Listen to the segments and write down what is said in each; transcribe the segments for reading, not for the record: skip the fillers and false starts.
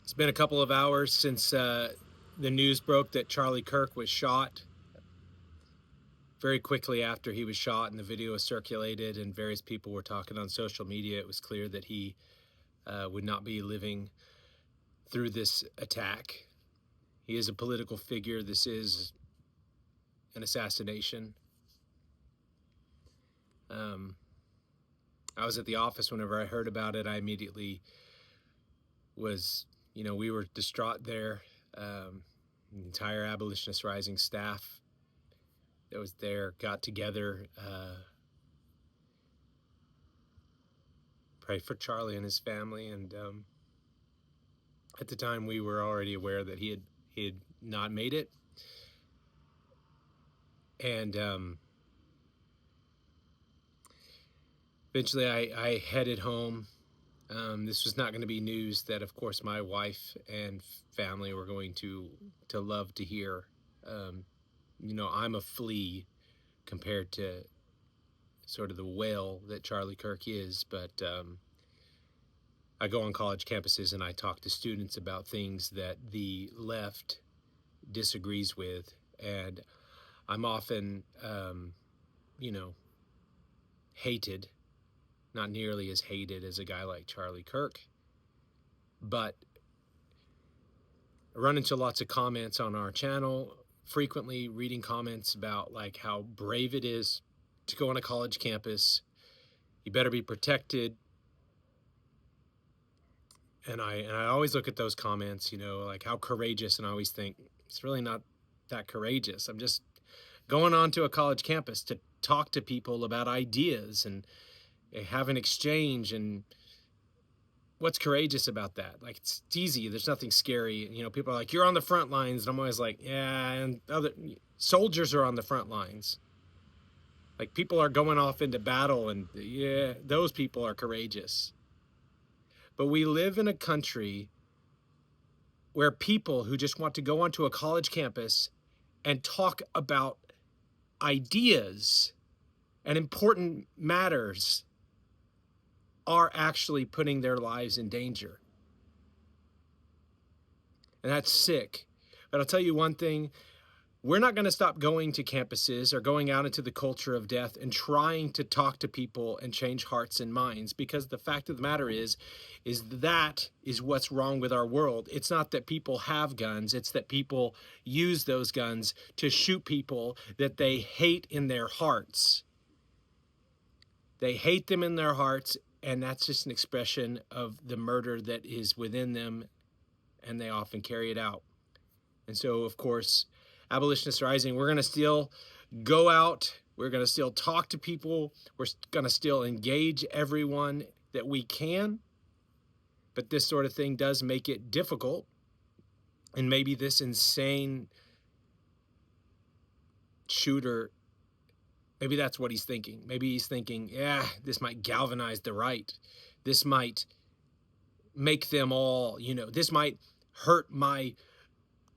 It's been a couple of hours since the news broke that Charlie Kirk was shot. Very quickly after he was shot and the video was circulated and various people were talking on social media, it was clear that he would not be living through this attack. He is a political figure. This is an assassination. I was at the office whenever I heard about it. I immediately was, we were distraught there. The entire Abolitionist Rising staff that was there got together, prayed for Charlie and his family, and at the time we were already aware that he had not made it. And eventually I headed home. This was not going to be news that, of course, my wife and family were going to love to hear. I'm a flea compared to sort of the whale that Charlie Kirk is, but I go on college campuses and I talk to students about things that the left disagrees with, and I'm often, hated, not nearly as hated as a guy like Charlie Kirk, but I run into lots of comments on our channel, frequently reading comments about like how brave it is to go on a college campus. You better be protected. And I always look at those comments, like how courageous, and I always think it's really not that courageous. I'm just going onto a college campus to talk to people about ideas and have an exchange. And what's courageous about that? Like, it's easy. There's nothing scary. People are like, you're on the front lines. And I'm always like, yeah, and other soldiers are on the front lines. Like, people are going off into battle, and yeah, those people are courageous. But we live in a country where people who just want to go onto a college campus and talk about ideas and important matters are actually putting their lives in danger. And that's sick. But I'll tell you one thing, we're not going to stop going to campuses or going out into the culture of death and trying to talk to people and change hearts and minds, because the fact of the matter is that is what's wrong with our world. It's not that people have guns, it's that people use those guns to shoot people that they hate in their hearts. They hate them in their hearts, and that's just an expression of the murder that is within them, and they often carry it out. And so, of course, Abolitionist Rising, we're going to still go out. We're going to still talk to people. We're going to still engage everyone that we can. But this sort of thing does make it difficult. And maybe this insane shooter, maybe that's what he's thinking. Maybe he's thinking, yeah, this might galvanize the right. This might make them all, this might hurt my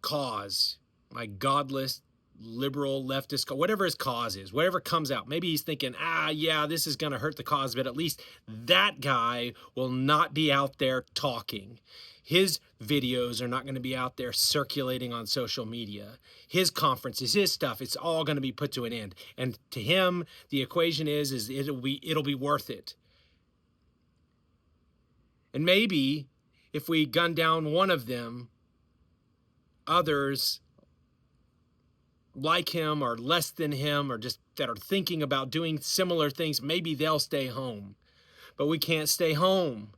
cause, my godless, liberal, leftist, whatever his cause is, whatever comes out. Maybe he's thinking, yeah, this is going to hurt the cause, but at least that guy will not be out there talking. His videos are not going to be out there circulating on social media. His conferences, his stuff, it's all going to be put to an end. And to him, the equation is it'll be worth it. And maybe if we gun down one of them, others like him or less than him, or just that are thinking about doing similar things, maybe they'll stay home. But we can't stay home,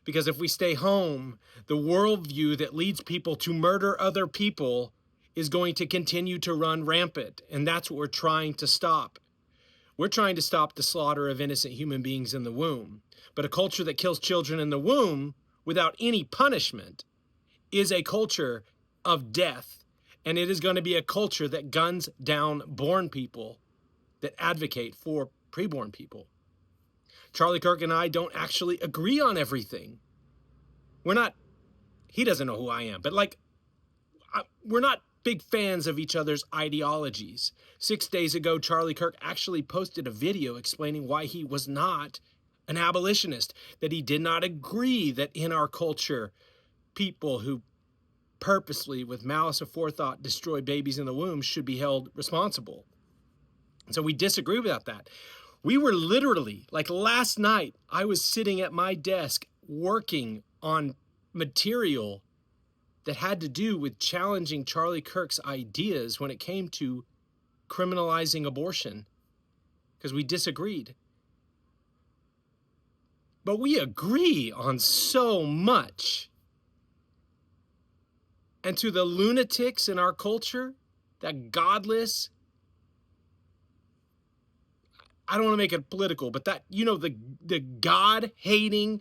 because if we stay home, the worldview that leads people to murder other people is going to continue to run rampant. And that's what we're trying to stop. We're trying to stop the slaughter of innocent human beings in the womb. But a culture that kills children in the womb without any punishment is a culture of death. And it is going to be a culture that guns down born people that advocate for preborn people. Charlie Kirk and I don't actually agree on everything. He doesn't know who I am, but we're not big fans of each other's ideologies. 6 days ago, Charlie Kirk actually posted a video explaining why he was not an abolitionist, that he did not agree that in our culture people who purposely, with malice aforethought, destroy babies in the womb should be held responsible. And so we disagree about that. We were literally, like last night, I was sitting at my desk working on material that had to do with challenging Charlie Kirk's ideas when it came to criminalizing abortion, because we disagreed. But we agree on so much. And to the lunatics in our culture, that godless, I don't want to make it political, but that, the God-hating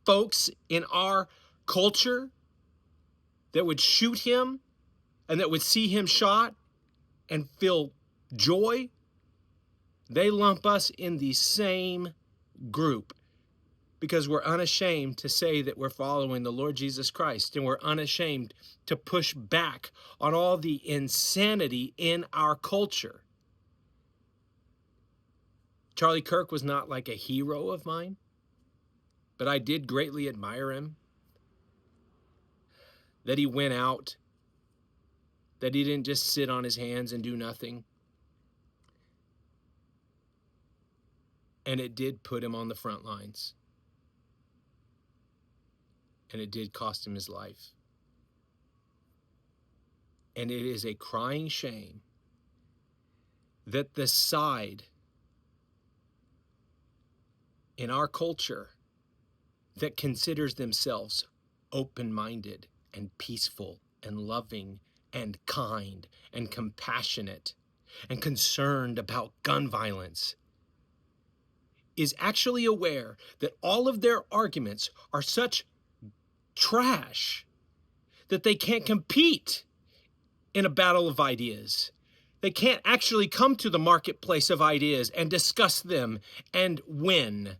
folks in our culture that would shoot him and that would see him shot and feel joy, they lump us in the same group because we're unashamed to say that we're following the Lord Jesus Christ, and we're unashamed to push back on all the insanity in our culture. Charlie Kirk was not like a hero of mine, but I did greatly admire him. That he went out, that he didn't just sit on his hands and do nothing. And it did put him on the front lines. And it did cost him his life. And it is a crying shame that the side in our culture that considers themselves open-minded and peaceful and loving and kind and compassionate and concerned about gun violence is actually aware that all of their arguments are such trash that they can't compete in a battle of ideas. They can't actually come to the marketplace of ideas and discuss them and win.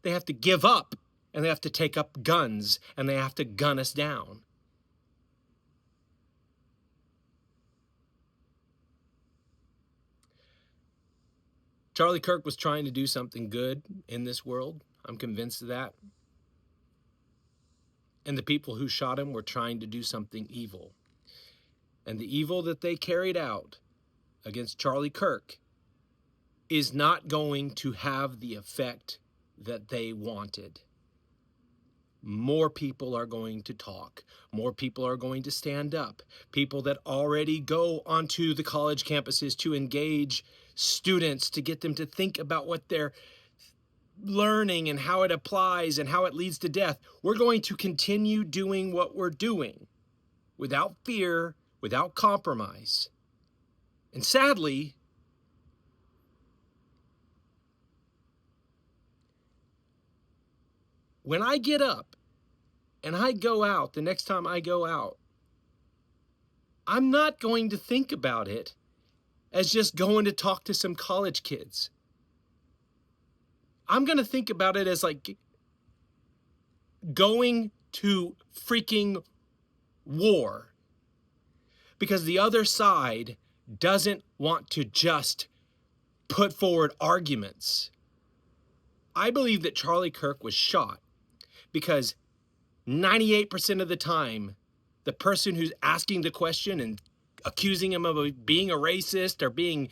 They have to give up, and they have to take up guns, and they have to gun us down. Charlie Kirk was trying to do something good in this world. I'm convinced of that. And the people who shot him were trying to do something evil. And the evil that they carried out against Charlie Kirk is not going to have the effect that they wanted. More people are going to talk. More people are going to stand up. People that already go onto the college campuses to engage students, to get them to think about what they're learning and how it applies and how it leads to death. We're going to continue doing what we're doing without fear, without compromise. And sadly, when I get up and I go out, the next time I go out, I'm not going to think about it as just going to talk to some college kids. I'm going to think about it as like going to freaking war, because the other side doesn't want to just put forward arguments. I believe that Charlie Kirk was shot because 98% of the time, the person who's asking the question and accusing him of being a racist or being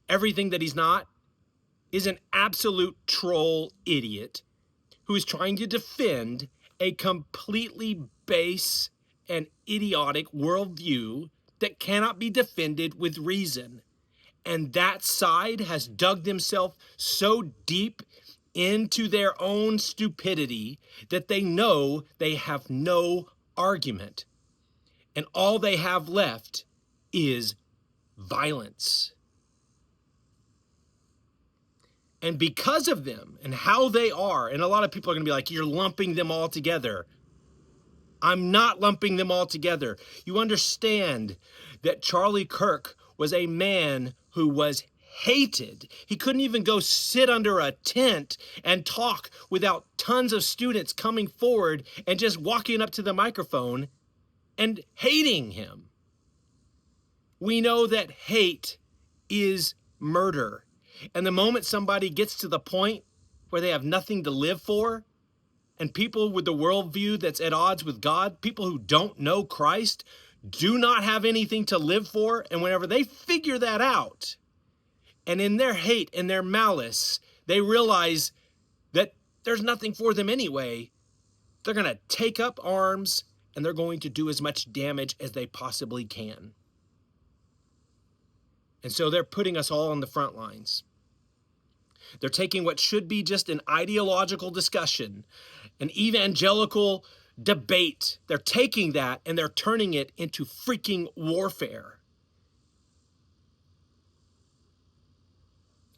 everything that he's not is an absolute troll idiot who is trying to defend a completely base and idiotic worldview that cannot be defended with reason. And that side has dug themselves so deep into their own stupidity that they know they have no argument. And all they have left is violence. And because of them and how they are, and a lot of people are going to be like, you're lumping them all together. I'm not lumping them all together. You understand that Charlie Kirk was a man who was hated. He couldn't even go sit under a tent and talk without tons of students coming forward and just walking up to the microphone and hating him. We know that hate is murder. And the moment somebody gets to the point where they have nothing to live for, and people with the worldview that's at odds with God, people who don't know Christ, do not have anything to live for. And whenever they figure that out, and in their hate and their malice, they realize that there's nothing for them anyway, they're going to take up arms and they're going to do as much damage as they possibly can. And so they're putting us all on the front lines. They're taking what should be just an ideological discussion, an evangelical debate. They're taking that and they're turning it into freaking warfare.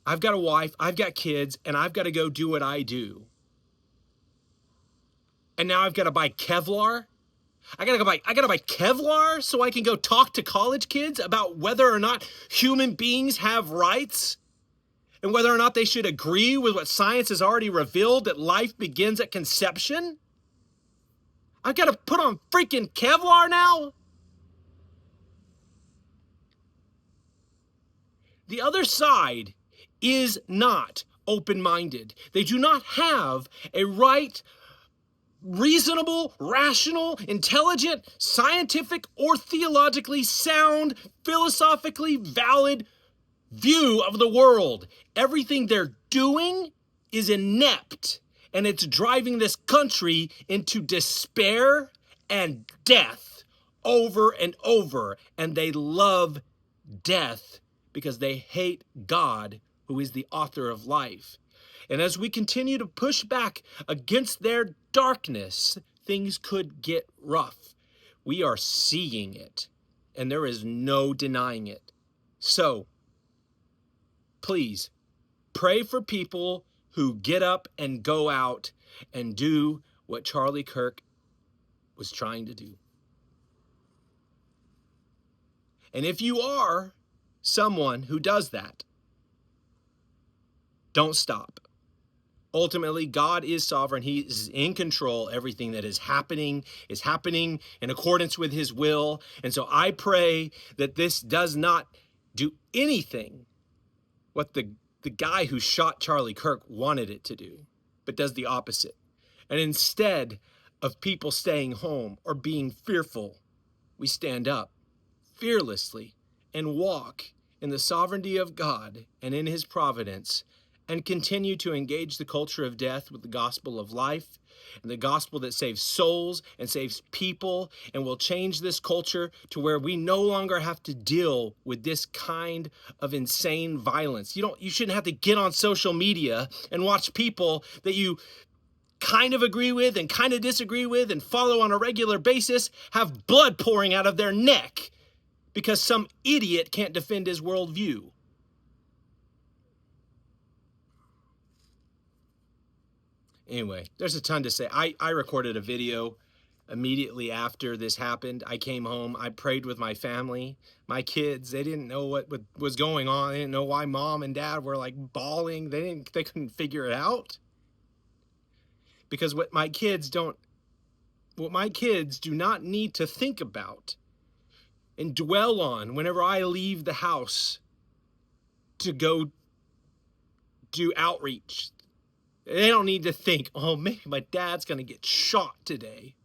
I've got a wife, I've got kids, and I've got to go do what I do. And now I've got to buy Kevlar. I gotta buy Kevlar so I can go talk to college kids about whether or not human beings have rights and whether or not they should agree with what science has already revealed, that life begins at conception. I've got to put on freaking Kevlar now. The other side is not open-minded. They do not have a right, reasonable, rational, intelligent, scientific, or theologically sound, philosophically valid view of the world. Everything they're doing is inept, and it's driving this country into despair and death over and over. And they love death because they hate God, who is the author of life. And as we continue to push back against their darkness, things could get rough. We are seeing it, and there is no denying it. So, please, pray for people who get up and go out and do what Charlie Kirk was trying to do. And if you are someone who does that, don't stop. Ultimately, God is sovereign. He is in control. Everything that is happening in accordance with his will. And so I pray that this does not do anything what the guy who shot Charlie Kirk wanted it to do, but does the opposite. And instead of people staying home or being fearful, we stand up fearlessly and walk in the sovereignty of God and in his providence, and continue to engage the culture of death with the gospel of life, and the gospel that saves souls and saves people, and will change this culture to where we no longer have to deal with this kind of insane violence. You shouldn't have to get on social media and watch people that you kind of agree with and kind of disagree with and follow on a regular basis have blood pouring out of their neck because some idiot can't defend his worldview. Anyway, there's a ton to say. I recorded a video immediately after this happened. I came home. I prayed with my family. My kids, they didn't know what was going on. They didn't know why mom and dad were like bawling. They couldn't figure it out. Because what my kids do not need to think about and dwell on whenever I leave the house to go do outreach. They don't need to think, oh, maybe my dad's going to get shot today.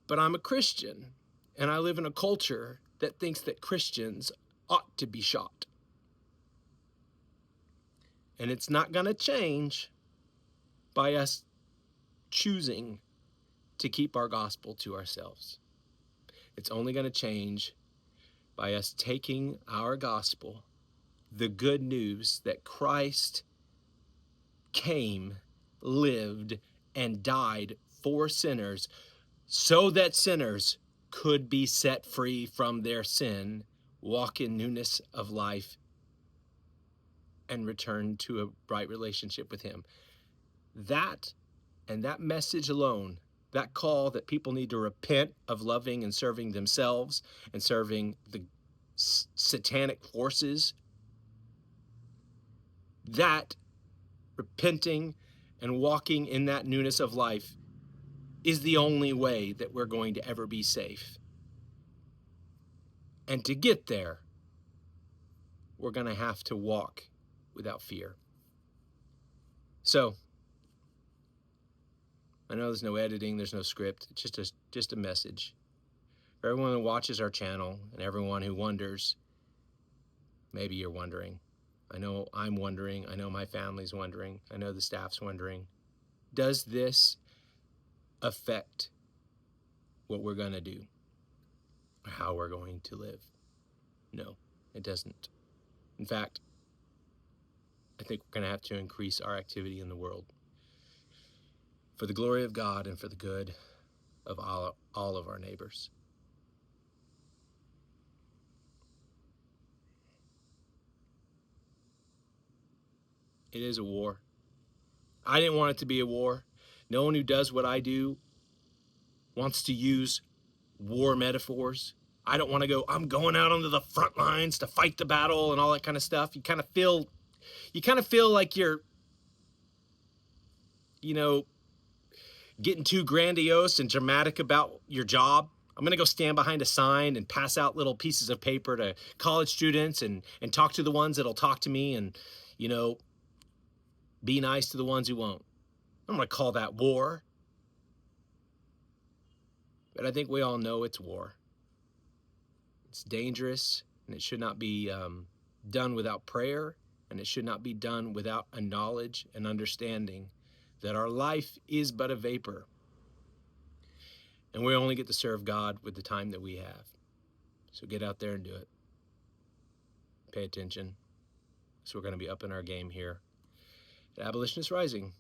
But I'm a Christian, and I live in a culture that thinks that Christians ought to be shot. And it's not going to change by us choosing to keep our gospel to ourselves. It's only going to change by us taking our gospel, the good news that Christ came, lived, and died for sinners so that sinners could be set free from their sin, walk in newness of life, and return to a right relationship with him. That and that message alone, that call that people need to repent of loving and serving themselves and serving the satanic forces, that repenting and walking in that newness of life is the only way that we're going to ever be safe. And to get there, we're going to have to walk without fear. So, I know there's no editing, there's no script. It's just a message. For everyone who watches our channel and everyone who wonders, maybe you're wondering. I know I'm wondering. I know my family's wondering. I know the staff's wondering. Does this affect what we're going to do or how we're going to live? No, it doesn't. In fact, I think we're going to have to increase our activity in the world for the glory of God and for the good of all of our neighbors. It is a war. I didn't want it to be a war. No one who does what I do wants to use war metaphors. I don't want to go, I'm going out onto the front lines to fight the battle and all that kind of stuff. You kind of feel like you're, you know, getting too grandiose and dramatic about your job. I'm going to go stand behind a sign and pass out little pieces of paper to college students and talk to the ones that'll talk to me and, you know, be nice to the ones who won't. I'm going to call that war. But I think we all know it's war. It's dangerous, and it should not be done without prayer, and it should not be done without a knowledge and understanding that our life is but a vapor, and we only get to serve God with the time that we have. So get out there and do it. Pay attention. So we're going to be up in our game here at Abolitionist Rising.